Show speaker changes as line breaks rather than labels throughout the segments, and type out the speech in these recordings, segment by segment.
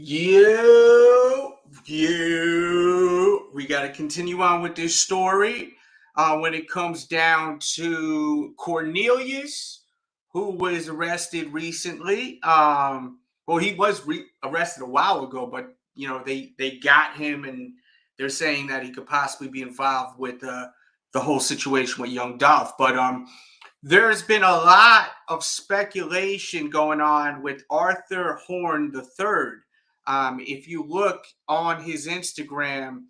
We got to continue on with this story when it comes down to Cornelius, who was arrested recently. Well, he was arrested a while ago, but you know they got him, and they're saying that he could possibly be involved with the whole situation with young Dolph. But there's been a lot of speculation going on with Arthur Horne III. If you look on his Instagram,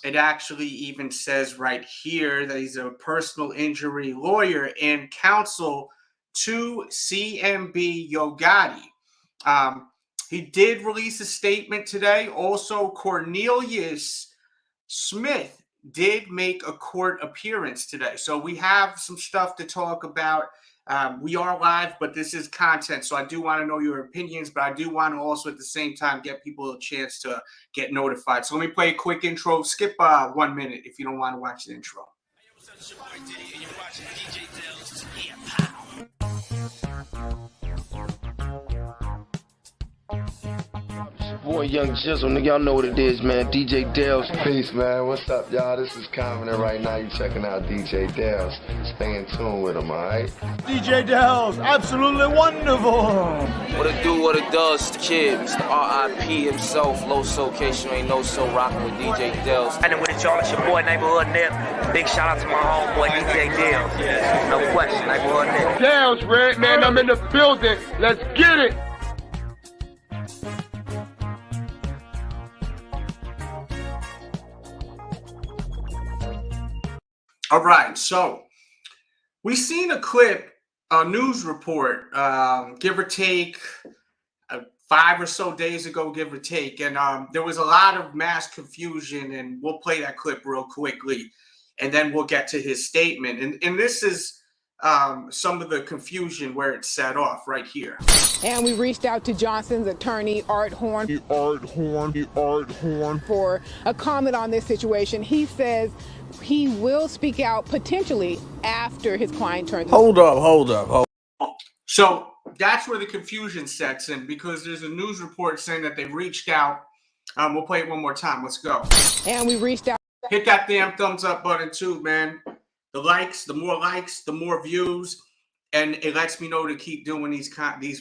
it actually even says right here that he's a personal injury lawyer and counsel to CMB Gotti. He did release a statement today. Also, Cornelius Smith did make a court appearance today. So we have some stuff to talk about. We are live, but this is content. So I do want to know your opinions, but I do want to also at the same time get people a chance to get notified. So let me play a quick intro. Skip 1 minute if you don't want to watch the intro.
Boy, Young Jizzle, nigga, y'all know what it is, man. DJ Delz.
Peace, man. What's up, y'all? This is Common, right now you checking out DJ Delz. Stay in tune with him, alright?
DJ Delz, absolutely wonderful.
What it do, what it does, the kid, Mr. R.I.P. himself, low soul, case you ain't know so, rocking with DJ Delz.
And with it, y'all, it's your boy, Neighborhood Nip. Big shout out to my homeboy, DJ Delz. No question, Neighborhood Nip.
Delz, Red, man, I'm in the building. Let's get it.
All right, so we seen a clip, a news report, give or take 5 or so days ago, give or take, and there was a lot of mass confusion, and we'll play that clip real quickly, and then we'll get to his statement, and this is some of the confusion where it set off right here.
And we reached out to Johnson's attorney, Art Horne, for a comment on this situation. He says he will speak out potentially after his client turns.
Hold up.
So that's where the confusion sets in, because there's a news report saying that they reached out. We'll play it one more time. Let's go.
And we reached out.
Hit that damn thumbs up button too, man. The more views, and it lets me know to keep doing these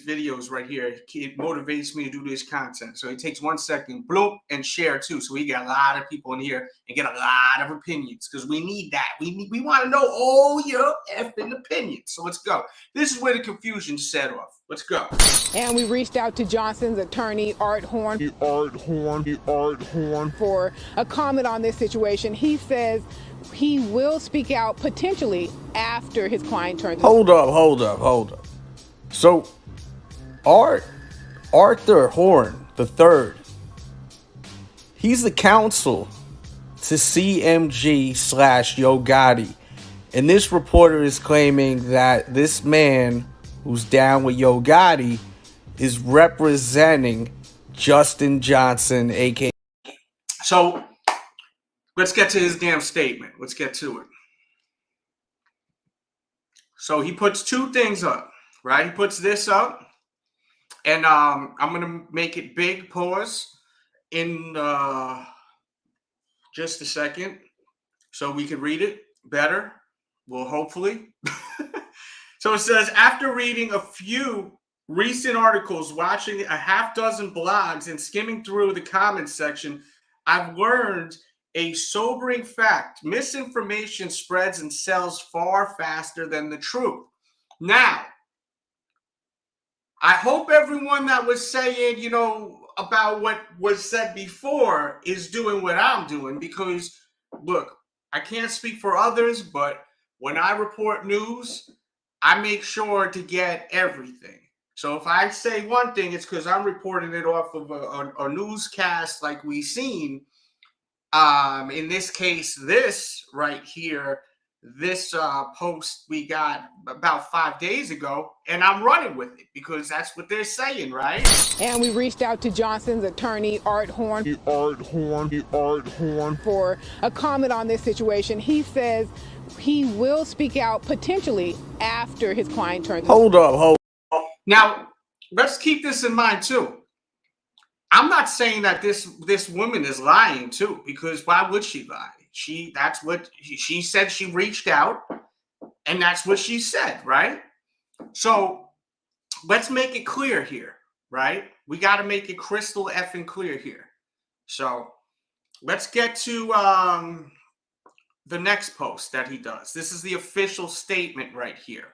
videos right here. It motivates me to do this content. So it takes 1 second, bloop, and share too. So we got a lot of people in here and get a lot of opinions, because we need that. We want to know all your effing opinions. So let's go. This is where the confusion set off. Let's go.
And we reached out to Johnson's attorney, Art Horne, for a comment on this situation. He says he will speak out potentially after his client turns.
Hold up. So, Arthur Horne III, he's the counsel to CMG / Yo Gotti, and this reporter is claiming that this man who's down with Yo Gotti is representing Justin Johnson, aka.
So let's get to his damn statement. Let's get to it. So he puts two things up, right? He puts this up, and I'm gonna make it big. Pause in just a second, so we can read it better. Well, hopefully. So it says, after reading a few recent articles, watching a half dozen blogs, and skimming through the comments section, I've learned a sobering fact: misinformation spreads and sells far faster than the truth. Now, I hope everyone that was saying, you know, about what was said before is doing what I'm doing, because, look, I can't speak for others, but when I report news, I make sure to get everything. So if I say one thing, it's because I'm reporting it off of a newscast like we seen. In this case, this right here, this post we got about 5 days ago, and I'm running with it because that's what they're saying, right?
And we reached out to Johnson's attorney, Art Horne, for a comment on this situation. He says he will speak out potentially after his client turns.
Hold up.
Now, let's keep this in mind too. I'm not saying that this woman is lying too, because why would she lie? That's what she said. She reached out, and that's what she said, right? So let's make it clear here, right? We got to make it crystal effing clear here. So let's get to the next post that he does. This is the official statement right here.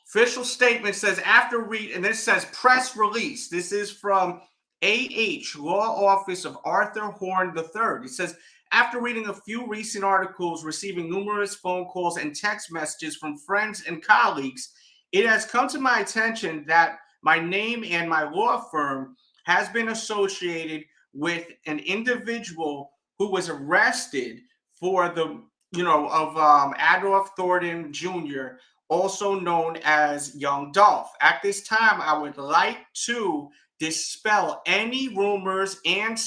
Official statement says, after read, and this says press release. This is from AH, Law Office of Arthur Horne III. It says, after reading a few recent articles, receiving numerous phone calls and text messages from friends and colleagues, it has come to my attention that my name and my law firm has been associated with an individual who was arrested for the, of Adolph Thornton Jr., also known as Young Dolph. At this time, I would like to dispel any rumors and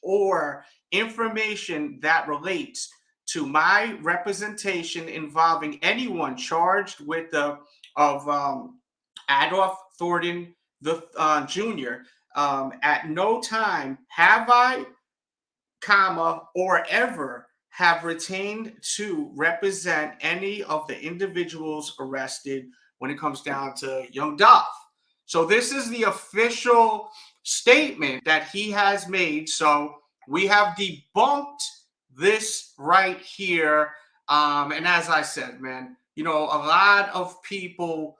or information that relates to my representation involving anyone charged with the Adolph Thornton Jr. At no time have I, or ever have retained to represent any of the individuals arrested when it comes down to Young Dolph. So this is the official statement that he has made. So we have debunked this right here. And as I said, man, a lot of people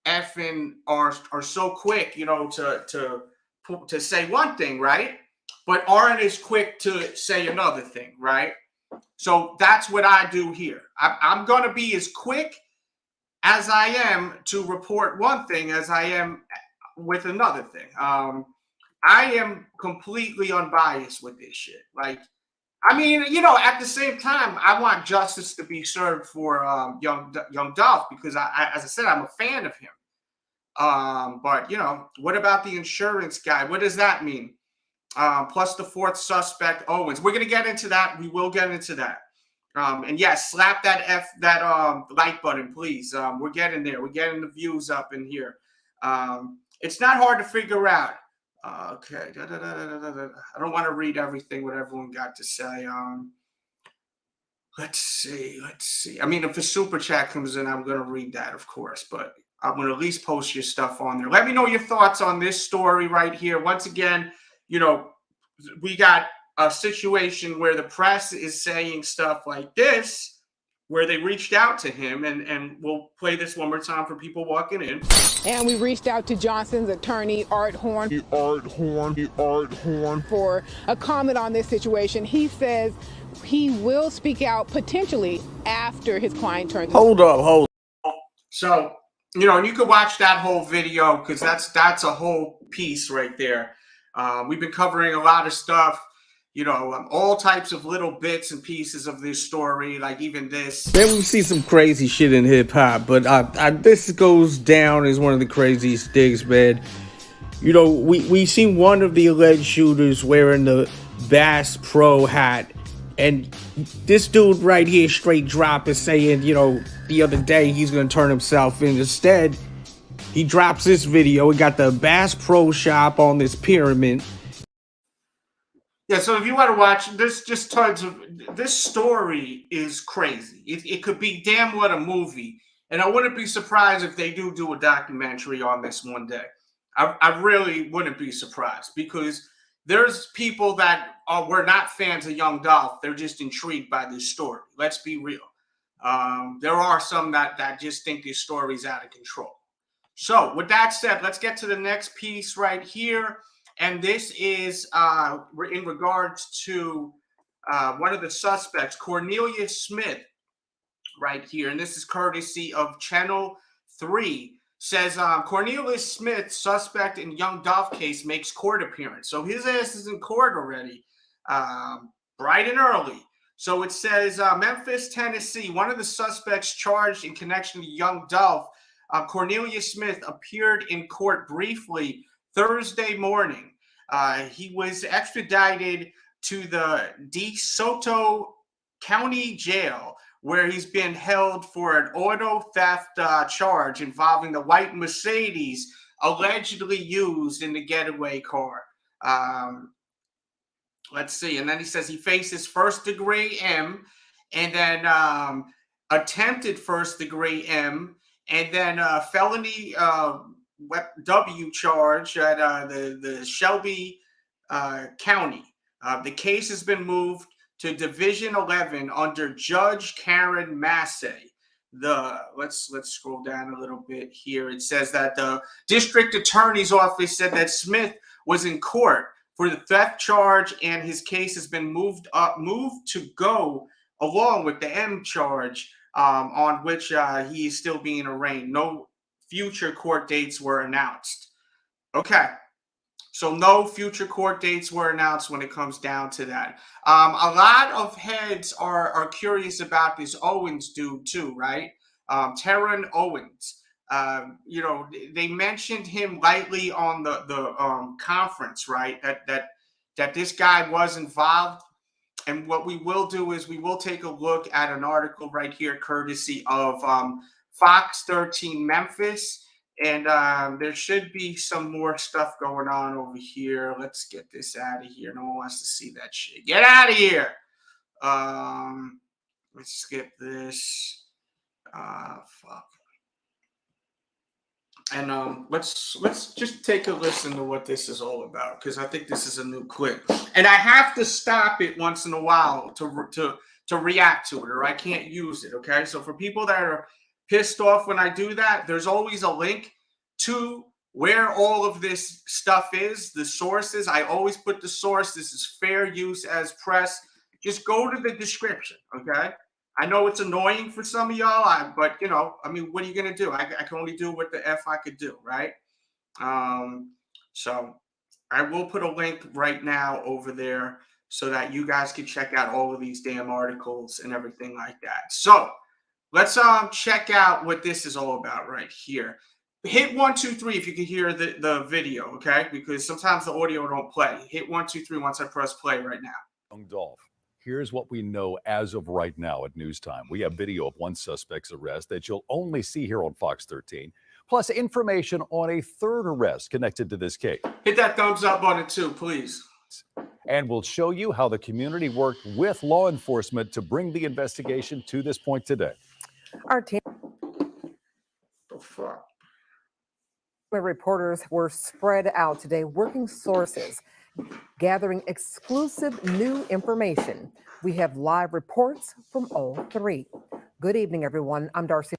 effing are so quick, to say one thing, right? But aren't as quick to say another thing, right? So that's what I do here. I'm going to be as quick as I am to report one thing as I am with another thing. I am completely unbiased with this shit. Like, I mean, at the same time, I want justice to be served for young Dolph, because as I said, I'm a fan of him. But what about the insurance guy? What does that mean? Plus the fourth suspect, Owens. We're gonna get into that. We will get into that. And yes, slap that like button, please. We're getting there. We're getting the views up in here. It's not hard to figure out. Okay. I don't want to read everything what everyone got to say. Let's see. I mean, if a super chat comes in, I'm gonna read that, of course, but I'm gonna at least post your stuff on there. Let me know your thoughts on this story right here. Once again, we got a situation where the press is saying stuff like this, where they reached out to him, and we'll play this one more time for people walking in.
And we reached out to Johnson's attorney, Art Horne, for a comment on this situation. He says he will speak out potentially after his client turns.
Hold up.
So, and you can watch that whole video, because that's a whole piece right there. We've been covering a lot of stuff, all types of little bits and pieces of this story, like even this.
Then we see some crazy shit in hip hop, but this goes down as one of the craziest things, man. We see one of the alleged shooters wearing the Bass Pro hat, and this dude right here straight drop is saying, the other day he's gonna turn himself in. Instead, he drops this video. We got the Bass Pro Shop on this pyramid.
Yeah, so if you want to watch, there's just tons of, this story is crazy. It could be damn what a movie. And I wouldn't be surprised if they do a documentary on this one day. I really wouldn't be surprised, because there's people that were not fans of Young Dolph. They're just intrigued by this story. Let's be real. There are some that just think this story's out of control. So with that said, let's get to the next piece right here. And this is in regards to one of the suspects, Cornelius Smith, right here. And this is courtesy of Channel 3. Says Cornelius Smith, suspect in Young Dolph case, makes court appearance. So his ass is in court already, bright and early. So it says Memphis, Tennessee. One of the suspects charged in connection to Young Dolph, Cornelius Smith, appeared in court briefly Thursday morning. He was extradited to the DeSoto County Jail, where he's been held for an auto theft charge involving the white Mercedes allegedly used in the getaway car. Let's see. And then he says he faces first-degree M, and then attempted first-degree M, and then felony W charge at the Shelby County. The case has been moved to Division 11 under Judge Karen Massey. Let's scroll down a little bit here. It says that the district attorney's office said that Smith was in court for the theft charge, and his case has been moved to go along with the M charge, on which he is still being arraigned. No future court dates were announced. Okay. So no future court dates were announced when it comes down to that. A lot of heads are curious about this Owens dude too, right? Terron Owens. You know, they mentioned him lightly on the conference, right? That this guy was involved. And what we will do is we will take a look at an article right here, courtesy of Fox 13 Memphis. And there should be some more stuff going on over here. Let's get this out of here. No one wants to see that shit. Get out of here. Let's skip this. Fuck. And let's just take a listen to what this is all about, because I think this is a new clip. And I have to stop it once in a while to react to it, or I can't use it. Okay. So for people that are pissed off when I do that, there's always a link to where all of this stuff is, the sources. I always put the source. This is fair use as press. Just go to the description, okay? I know it's annoying for some of y'all, but, you know, I mean, what are you going to do? I can only do what the F I could do, right? So I will put a link right now over there so that you guys can check out all of these damn articles and everything like that. So let's check out what this is all about right here. Hit 1, 2, 3 if you can hear the video, okay? Because sometimes the audio don't play. Hit 1, 2, 3 once I press play right now.
Young Dolph. Here's what we know as of right now at news time. We have video of one suspect's arrest that you'll only see here on Fox 13, plus information on a third arrest connected to this case.
Hit that thumbs up button too, please.
And we'll show you how the community worked with law enforcement to bring the investigation to this point today.
Our team
Oh, fuck.
reporters were spread out today, working sources, gathering exclusive new information. We have live reports from all three. Good evening, everyone. I'm Darcy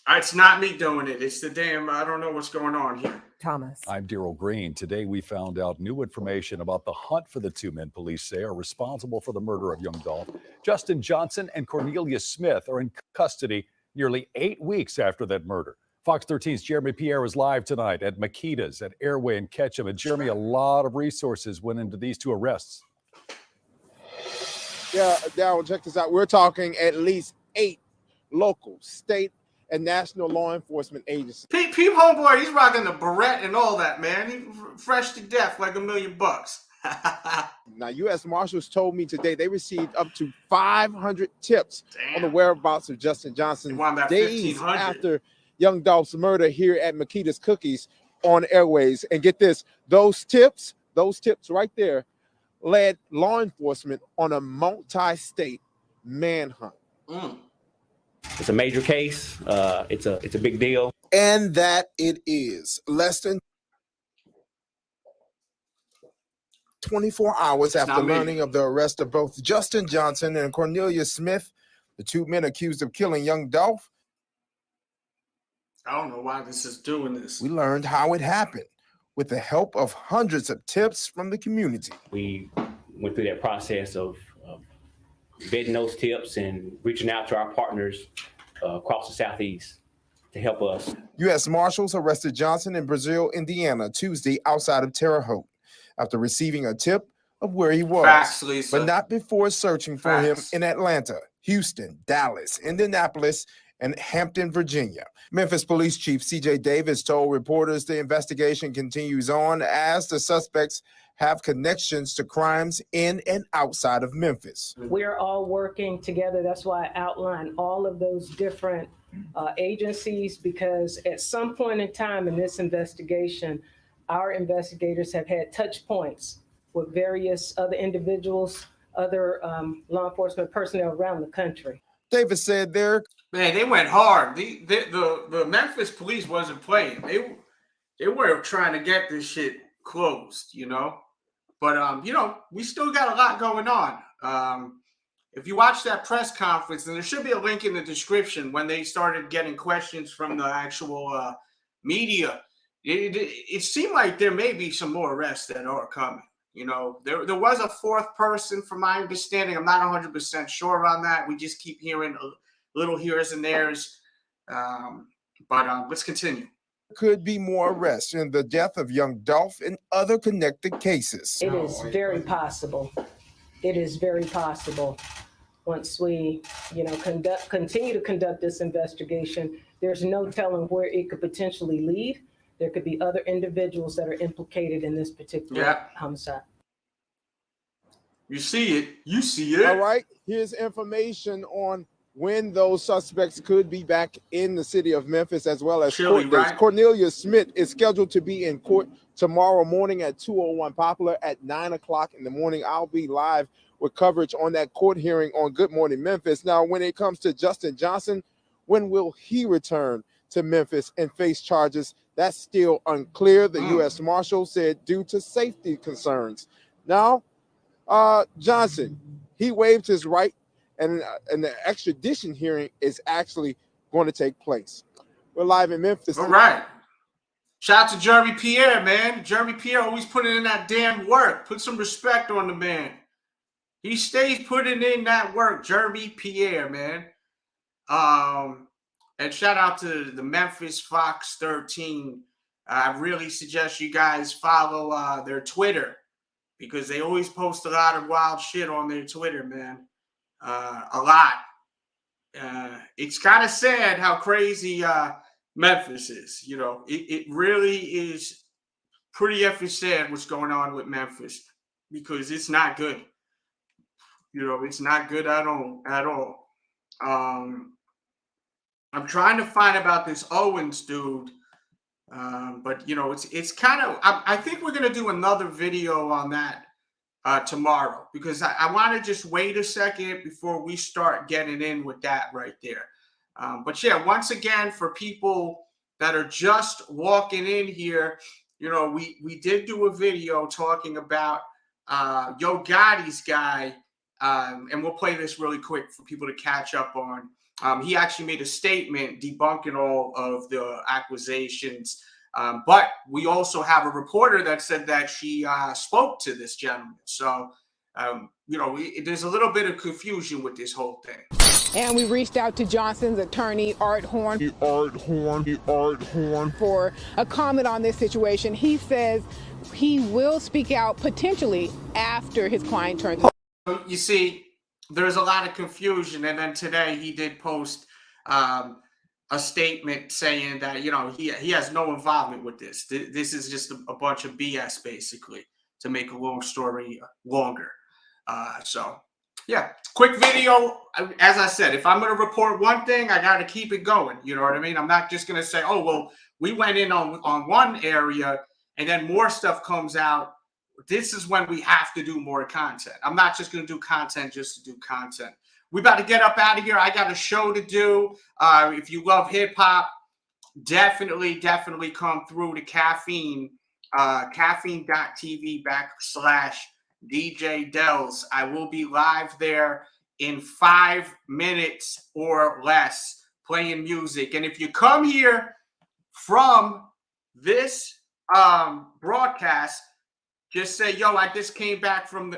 It's not me doing it. It's the damn, I don't know what's going on here.
Thomas.
I'm Daryl Green. Today we found out new information about the hunt for the two men police say are responsible for the murder of young Dolph. Justin Johnson and Cornelius Smith are in custody nearly 8 weeks after that murder. Fox 13's Jeremy Pierre is live tonight at Makita's at Airway and Ketchum. And Jeremy, a lot of resources went into these two arrests.
Yeah, Daryl, check this out. We're talking at least 8 local, state, and national law enforcement agencies.
Peep homeboy, he's rocking the beret and all that, man. He fresh to death like $1 million.
Now, U.S. Marshals told me today they received up to 500 tips on the whereabouts of Justin Johnson days after young Dolph's murder here at Makita's Cookies on Airways. And get this, those tips right there led law enforcement on a multi-state manhunt.
It's a major case. It's a big deal.
And that it is. Less than 24 hours after learning of the arrest of both Justin Johnson and Cornelius Smith, the two men accused of killing young Dolph.
I don't know why this is doing this.
We learned how it happened with the help of hundreds of tips from the community.
We went through that process of vetting those tips and reaching out to our partners across the Southeast to help us.
U.S. Marshals arrested Johnson in Brazil, Indiana, Tuesday outside of Terre Haute after receiving a tip of where he was,
Facts, Lisa.
but not before searching for him in Atlanta, Houston, Dallas, Indianapolis, and Hampton, Virginia. Memphis Police Chief C.J. Davis told reporters the investigation continues on as the suspects have connections to crimes in and outside of Memphis.
We're all working together. That's why I outlined all of those different agencies, because at some point in time in this investigation, our investigators have had touch points with various other individuals, other law enforcement personnel around the country.
Davis said there.
Man, they went hard. The Memphis police wasn't playing. They were trying to get this shit closed, you know. But you know, we still got a lot going on. If you watch that press conference, and there should be a link in the description when they started getting questions from the actual media, it seemed like there may be some more arrests that are coming. You know, there was a fourth person, from my understanding. I'm not 100% sure on that. We just keep hearing little heres and theres. But let's continue.
Could be more arrests in the death of young Dolph and other connected cases.
It is very possible. It is very possible. Once we, you know, continue to conduct this investigation, there's no telling where it could potentially lead. There could be other individuals that are implicated in this particular homicide.
You see it. You see it.
All right. Here's information on when those suspects could be back in the city of Memphis, as well as court dates.
Right?
Cornelius Smith is scheduled to be in court tomorrow morning at 201 Poplar at 9 o'clock in the morning. I'll be live with coverage on that court hearing on Good Morning Memphis. Now, when it comes to Justin Johnson, when will he return to Memphis and face charges? That's still unclear. The U.S. Marshal said due to safety concerns. Now, Johnson, he waived his right, and the extradition hearing is actually going to take place. We're live in Memphis.
All right. Shout out to Jeremy Pierre, man. Jeremy Pierre always putting in that damn work. Put some respect on the man. He stays putting in that work. Jeremy Pierre, man. And shout out to the Memphis Fox 13. I really suggest you guys follow their Twitter, because they always post a lot of wild shit on their Twitter, man. A lot. It's kind of sad how crazy Memphis is. You know, it really is pretty effing sad what's going on with Memphis, because it's not good. You know, it's not good at all. I'm trying to find about this Owens dude. But you know, it's kind of, I think we're going to do another video on that tomorrow, because I want to just wait a second before we start getting in with that right there. But yeah, once again, for people that are just walking in here, you know, we did do a video talking about Yo Gotti's guy, and we'll play this really quick for people to catch up on. He actually made a statement debunking all of the accusations. But we also have a reporter that said that she spoke to this gentleman. So, you know, there's a little bit of confusion with this whole thing.
And we reached out to Johnson's attorney, Art Horne, for a comment on this situation. He says he will speak out potentially after his client turns.
You see, there's a lot of confusion, and then today he did post a statement saying that, you know, he has no involvement with this. This is just a bunch of BS, basically, to make a long story longer. So, yeah, quick video. As I said, if I'm going to report one thing, I got to keep it going. You know what I mean? I'm not just going to say, oh, well, we went in on one area and then more stuff comes out. This is when we have to do more content. I'm not just going to do content just to do content. We about to get up out of here. I got a show to do. If you love hip hop, definitely come through to Caffeine, caffeine.tv/DJ Delz. I will be live there in 5 minutes or less playing music. And if you come here from this broadcast, just say, yo, I just came from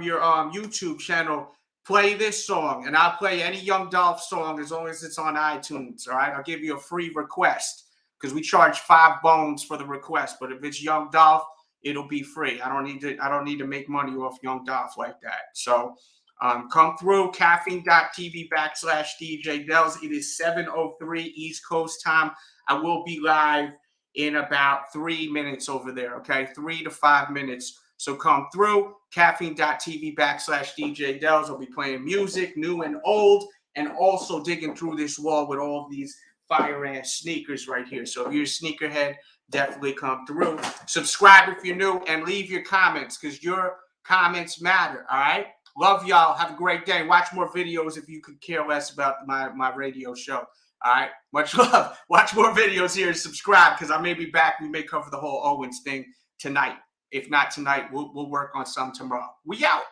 your YouTube channel. Play this song, and I'll play any Young Dolph song as long as it's on iTunes. All right, I'll give you a free request, because we charge $5 for the request. But if it's Young Dolph, it'll be free. I don't need to make money off Young Dolph like that. So come through caffeine.tv/DJ Delz. It is 7:03 East Coast time. I will be live in about 3 minutes over there. Okay, 3 to 5 minutes. So come through caffeine.tv/DJ Delz. I'll be playing music, new and old, and also digging through this wall with all of these fire ass sneakers right here. So if you're a sneakerhead, definitely come through. Subscribe if you're new and leave your comments because your comments matter. All right. Love y'all. Have a great day. Watch more videos if you could care less about my radio show. All right. Much love. Watch more videos here and subscribe because I may be back. We may cover the whole Owens thing tonight. If not tonight, we'll work on some tomorrow. We out.